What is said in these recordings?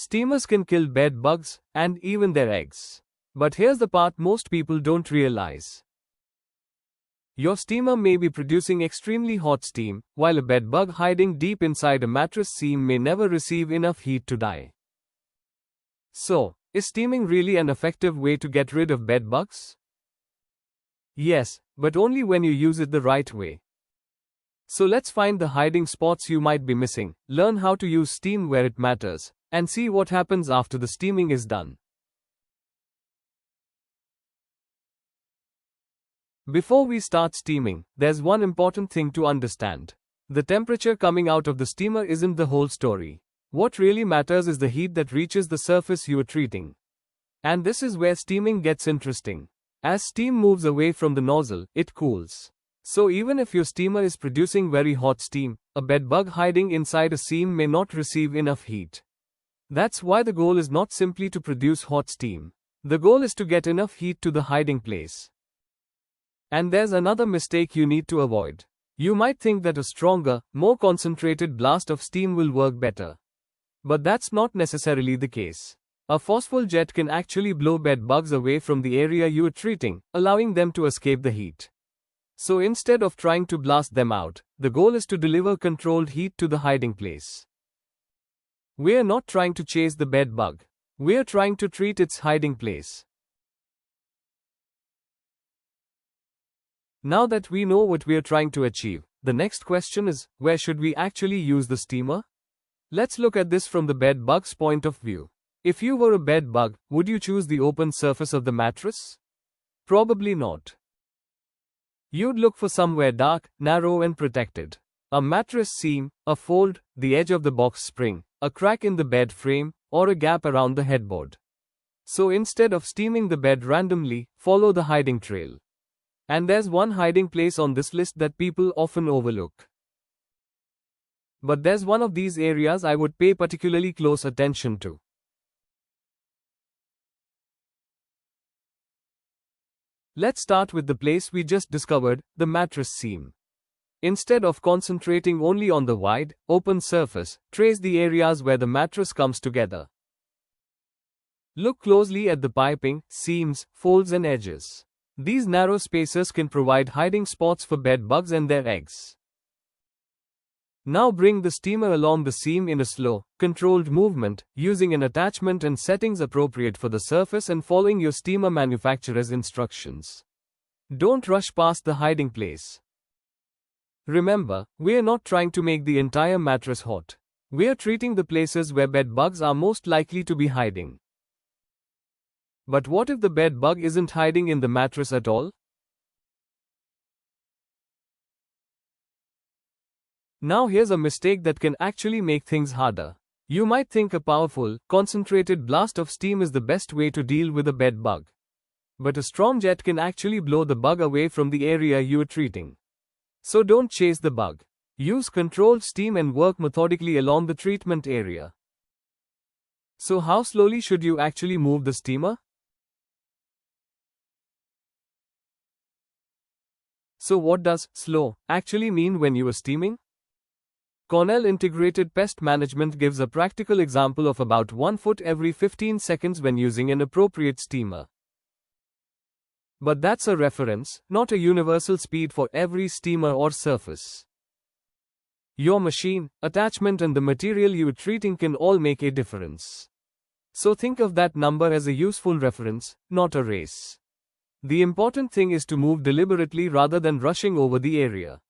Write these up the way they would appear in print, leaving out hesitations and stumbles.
Steamers can kill bed bugs and even their eggs. But here's the part most people don't realize. Your steamer may be producing extremely hot steam, while a bed bug hiding deep inside a mattress seam may never receive enough heat to die. So, is steaming really an effective way to get rid of bed bugs? Yes, but only when you use it the right way. So let's find the hiding spots you might be missing, learn how to use steam where it matters, and see what happens after the steaming is done. Before we start steaming, there's one important thing to understand. The temperature coming out of the steamer isn't the whole story. What really matters is the heat that reaches the surface you are treating. And this is where steaming gets interesting. As steam moves away from the nozzle, it cools. So even if your steamer is producing very hot steam, a bed bug hiding inside a seam may not receive enough heat. That's why the goal is not simply to produce hot steam. The goal is to get enough heat to the hiding place. And there's another mistake you need to avoid. You might think that a stronger, more concentrated blast of steam will work better. But that's not necessarily the case. A forceful jet can actually blow bed bugs away from the area you are treating, allowing them to escape the heat. So instead of trying to blast them out, the goal is to deliver controlled heat to the hiding place. We're not trying to chase the bed bug. We're trying to treat its hiding place. Now that we know what we're trying to achieve, the next question is, where should we actually use the steamer? Let's look at this from the bed bug's point of view. If you were a bed bug, would you choose the open surface of the mattress? Probably not. You'd look for somewhere dark, narrow and protected. A mattress seam, a fold, the edge of the box spring, a crack in the bed frame, or a gap around the headboard. So instead of steaming the bed randomly, follow the hiding trail. And there's one hiding place on this list that people often overlook. But there's one of these areas I would pay particularly close attention to. Let's start with the place we just discovered, the mattress seam. Instead of concentrating only on the wide, open surface, trace the areas where the mattress comes together. Look closely at the piping, seams, folds and edges. These narrow spaces can provide hiding spots for bed bugs and their eggs. Now bring the steamer along the seam in a slow, controlled movement, using an attachment and settings appropriate for the surface and following your steamer manufacturer's instructions. Don't rush past the hiding place. Remember, we're not trying to make the entire mattress hot. We're treating the places where bed bugs are most likely to be hiding. But what if the bed bug isn't hiding in the mattress at all? Now here's a mistake that can actually make things harder. You might think a powerful, concentrated blast of steam is the best way to deal with a bed bug. But a strong jet can actually blow the bug away from the area you are treating. So don't chase the bug. Use controlled steam and work methodically along the treatment area. So how slowly should you actually move the steamer? So what does slow actually mean when you are steaming? Cornell Integrated Pest Management gives a practical example of about 1 foot every 15 seconds when using an appropriate steamer. But that's a reference, not a universal speed for every steamer or surface. Your machine, attachment and the material you are treating can all make a difference. So think of that number as a useful reference, not a race. The important thing is to move deliberately rather than rushing over the area.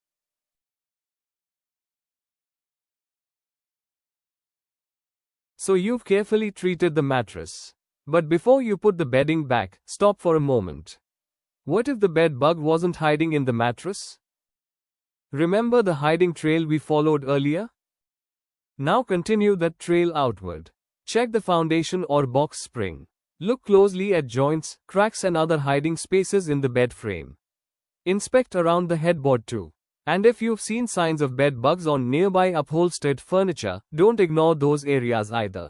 So you've carefully treated the mattress. But before you put the bedding back, stop for a moment. What if the bed bug wasn't hiding in the mattress? Remember the hiding trail we followed earlier? Now continue that trail outward. Check the foundation or box spring. Look closely at joints, cracks and other hiding spaces in the bed frame. Inspect around the headboard too. And if you've seen signs of bed bugs on nearby upholstered furniture, don't ignore those areas either.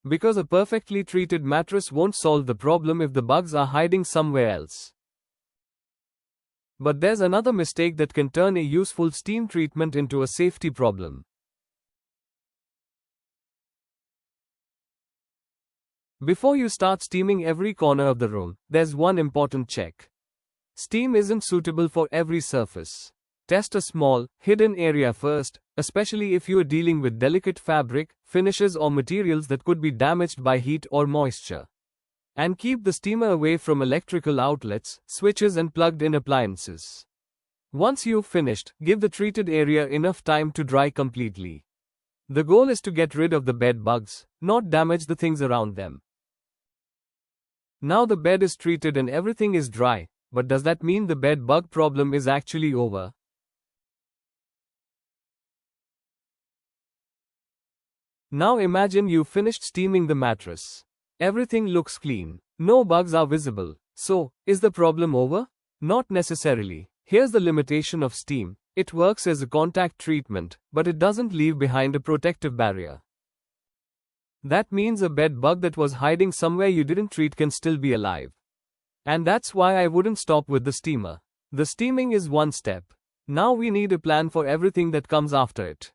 Because a perfectly treated mattress won't solve the problem if the bugs are hiding somewhere else. But there's another mistake that can turn a useful steam treatment into a safety problem. Before you start steaming every corner of the room, there's one important check. Steam isn't suitable for every surface. Test a small, hidden area first, especially if you are dealing with delicate fabric, finishes or materials that could be damaged by heat or moisture. And keep the steamer away from electrical outlets, switches and plugged-in appliances. Once you've finished, give the treated area enough time to dry completely. The goal is to get rid of the bed bugs, not damage the things around them. Now the bed is treated and everything is dry, but does that mean the bed bug problem is actually over? Now imagine you've finished steaming the mattress. Everything looks clean. No bugs are visible. So, is the problem over? Not necessarily. Here's the limitation of steam. It works as a contact treatment, but it doesn't leave behind a protective barrier. That means a bed bug that was hiding somewhere you didn't treat can still be alive. And that's why I wouldn't stop with the steamer. The steaming is one step. Now we need a plan for everything that comes after it.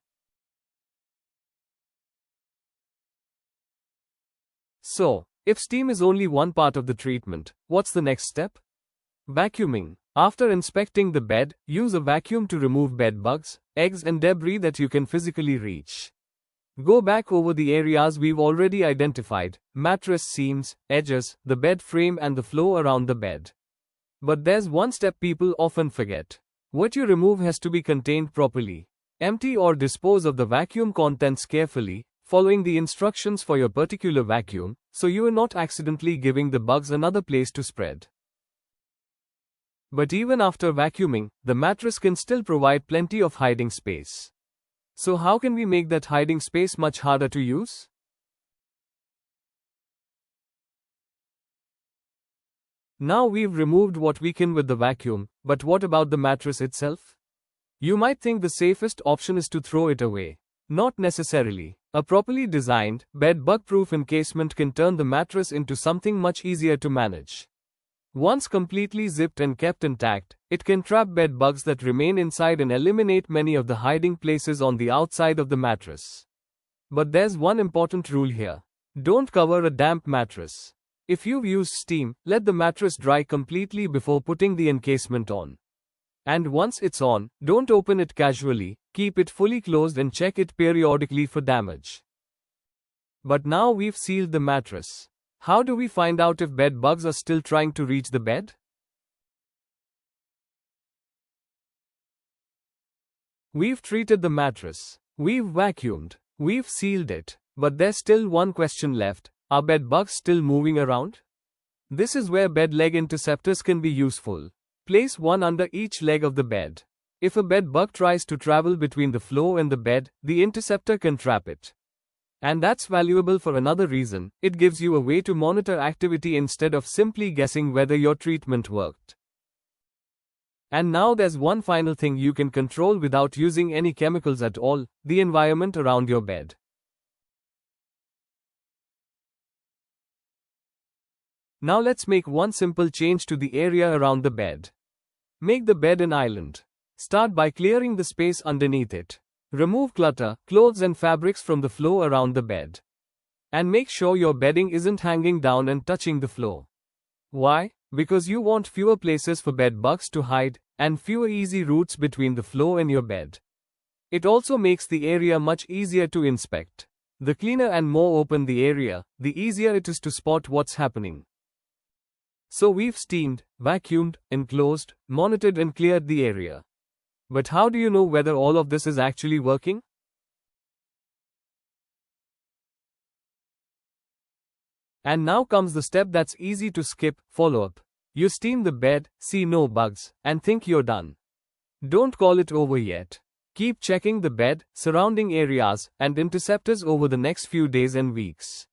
So, if steam is only one part of the treatment, what's the next step? Vacuuming. After inspecting the bed, use a vacuum to remove bed bugs, eggs and debris that you can physically reach. Go back over the areas we've already identified: mattress seams, edges, the bed frame and the floor around the bed. But there's one step people often forget. What you remove has to be contained properly. Empty or dispose of the vacuum contents carefully, following the instructions for your particular vacuum, so you are not accidentally giving the bugs another place to spread. But even after vacuuming, the mattress can still provide plenty of hiding space. So how can we make that hiding space much harder to use? Now we've removed what we can with the vacuum, but what about the mattress itself? You might think the safest option is to throw it away. Not necessarily. A properly designed, bed bug-proof encasement can turn the mattress into something much easier to manage. Once completely zipped and kept intact, it can trap bed bugs that remain inside and eliminate many of the hiding places on the outside of the mattress. But there's one important rule here. Don't cover a damp mattress. If you've used steam, let the mattress dry completely before putting the encasement on. And once it's on, don't open it casually, keep it fully closed and check it periodically for damage. But now we've sealed the mattress. How do we find out if bed bugs are still trying to reach the bed? We've treated the mattress. We've vacuumed. We've sealed it. But there's still one question left. Are bed bugs still moving around? This is where bed leg interceptors can be useful. Place one under each leg of the bed. If a bed bug tries to travel between the floor and the bed, the interceptor can trap it. And that's valuable for another reason. It gives you a way to monitor activity instead of simply guessing whether your treatment worked. And now there's one final thing you can control without using any chemicals at all: the environment around your bed. Now let's make one simple change to the area around the bed. Make the bed an island. Start by clearing the space underneath it. Remove clutter, clothes and fabrics from the floor around the bed. And make sure your bedding isn't hanging down and touching the floor. Why? Because you want fewer places for bed bugs to hide, and fewer easy routes between the floor and your bed. It also makes the area much easier to inspect. The cleaner and more open the area, the easier it is to spot what's happening. So we've steamed, vacuumed, enclosed, monitored and cleared the area. But how do you know whether all of this is actually working? And now comes the step that's easy to skip: follow-up. You steam the bed, see no bugs, and think you're done. Don't call it over yet. Keep checking the bed, surrounding areas, and interceptors over the next few days and weeks.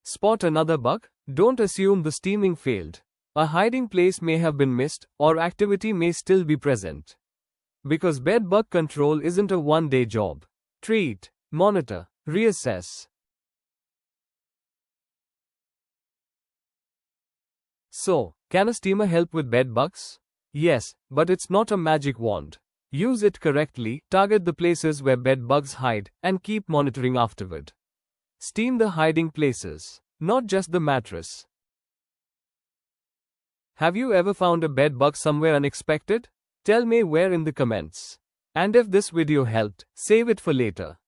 Spot another bug? Don't assume the steaming failed. A hiding place may have been missed, or activity may still be present. Because bed bug control isn't a one-day job. Treat, monitor, reassess. So, can a steamer help with bed bugs? Yes, but it's not a magic wand. Use it correctly, target the places where bed bugs hide, and keep monitoring afterward. Steam the hiding places. not just the mattress. Have you ever found a bed bug somewhere unexpected? Tell me where in the comments. And if this video helped, save it for later.